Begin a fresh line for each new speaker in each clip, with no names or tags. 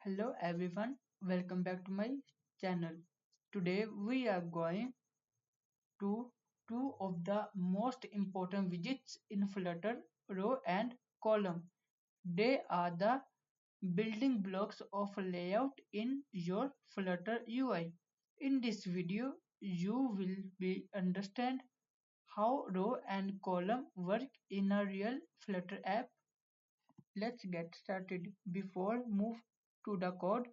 Hello everyone, welcome back to my channel. Today we are going to two of the most important widgets in Flutter, row and column. They are the building blocks of layout in your Flutter UI. In this video, you will be understand how row and column work in a real Flutter app. Let's get started. Before move to the code,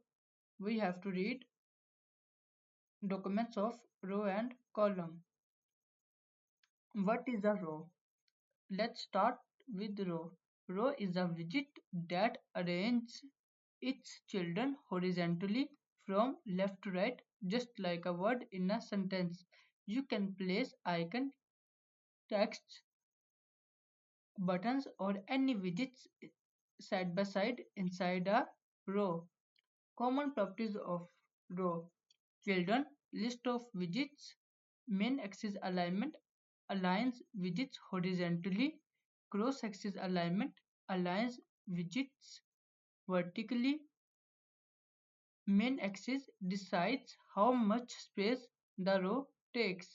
we have to read documents of row and column. What is a row? Let's start with row. Row is a widget that arranges its children horizontally from left to right, just like a word in a sentence. You can place icon, text, buttons, or any widgets side by side inside a row. Common properties of row. Children, list of widgets, main axis alignment aligns widgets horizontally, cross axis alignment aligns widgets vertically, main axis decides how much space the row takes.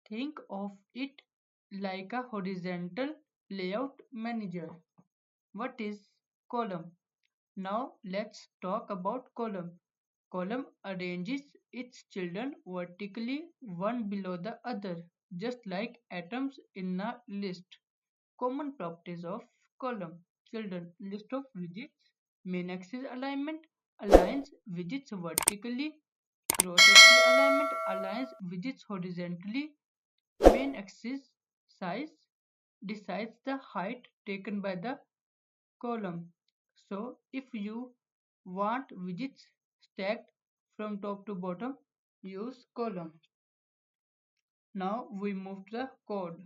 Think of it like a horizontal layout manager. What is column? Now let's talk about column. Column arranges its children vertically one below the other, just like atoms in a list. Common properties of column. Children, list of widgets. Main axis alignment aligns widgets vertically. Cross axis alignment aligns widgets horizontally. Main axis size decides the height taken by the column. So if you want widgets stacked from top to bottom, use column. Now we move to the code.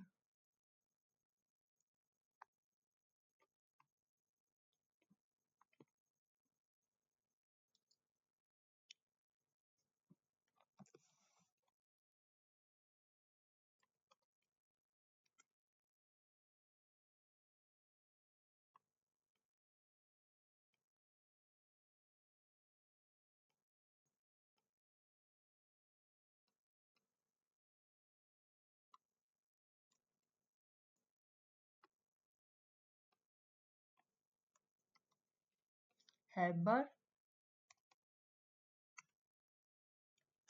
Header,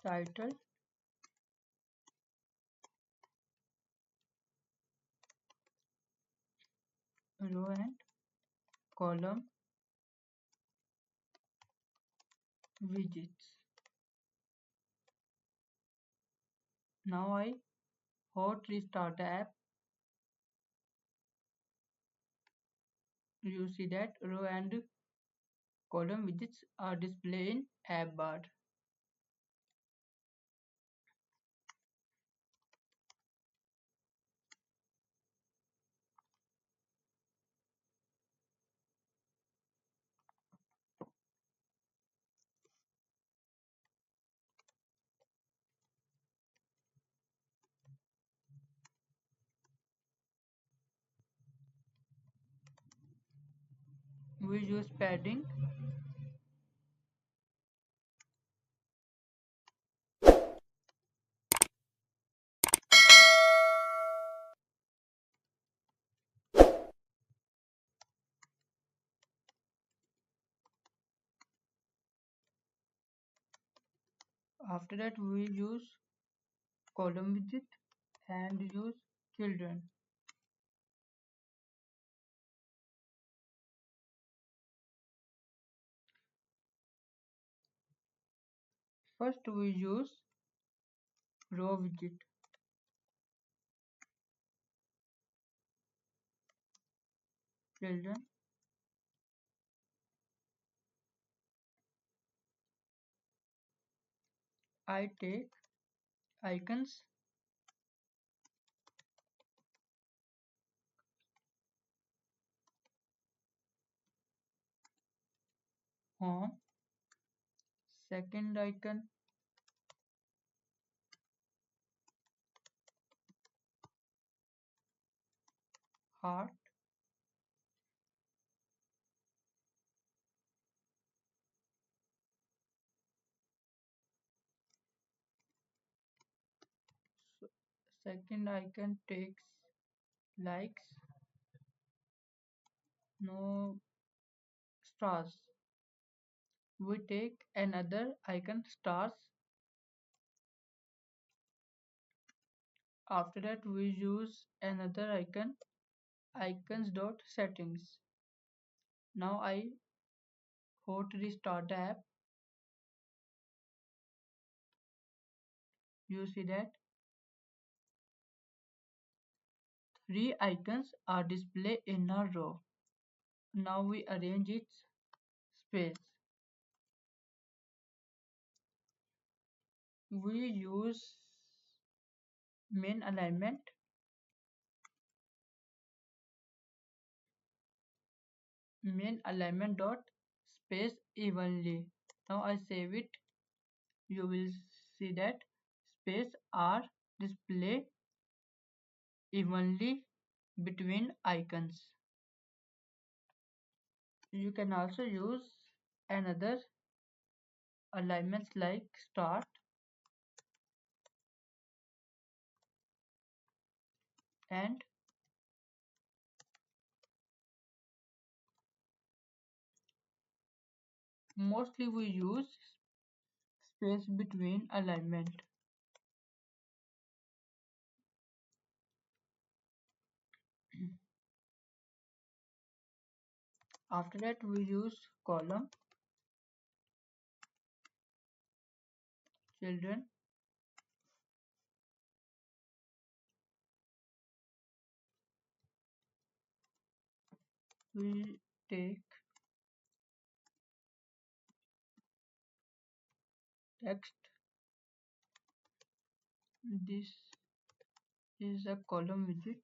title, row and column, widgets. Now I hot restart the app. You see that row and column widgets are displayed in app bar. We use padding. After that we use column widget and use children. First we use row widget. Children, I take icons, home, second icon, heart, Second icon takes likes, no stars. We take another icon stars. After that we use another icon icons.settings. Now I go to restart the app. You see that three icons are displayed in a row. Now we arrange its space. We use main alignment. Main alignment dot space evenly. Now I save it. You will see that space are displayed evenly between icons. You can also use another alignments like start and mostly we use space between alignment. After that we use column children. We take text. This is a column widget.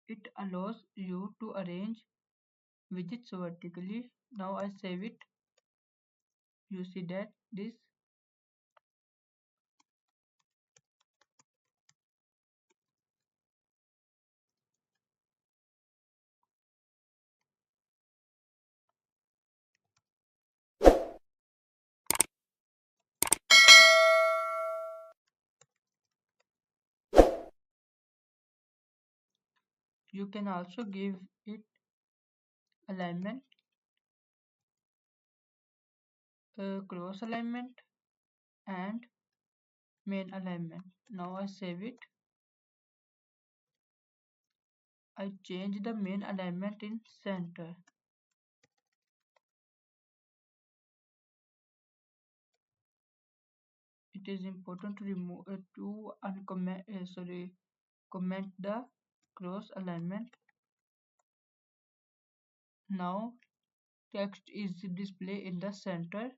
It allows you to arrange widgets vertically. Now I save it. You see that this you can also give it alignment, cross alignment and main alignment. Now I save it. I change the main alignment in center. It is important to remove comment the cross alignment. Now text is displayed in the center.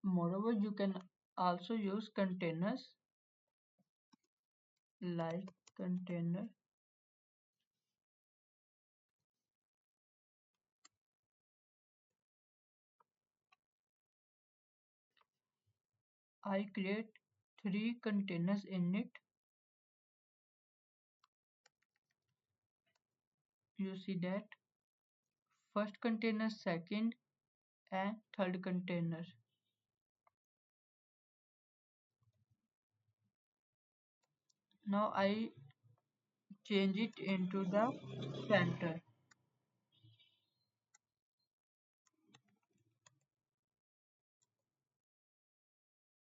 Moreover, you can also use containers like container. I create three containers in it. You see that first container, second and third container. Now I change it into the center.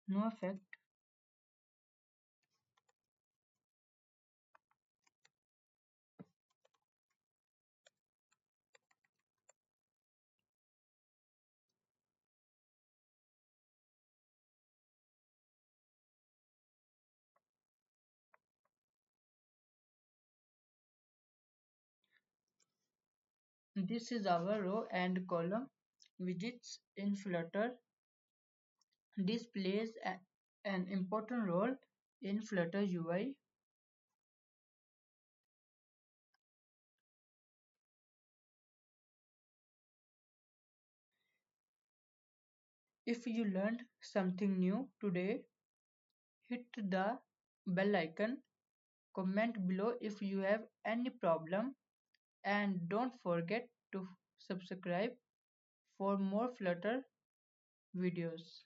No effect. This is our row and column widgets in Flutter. This plays an important role in Flutter UI. If you learned something new today, hit the bell icon, comment below if you have any problem, and don't forget to subscribe for more Flutter videos.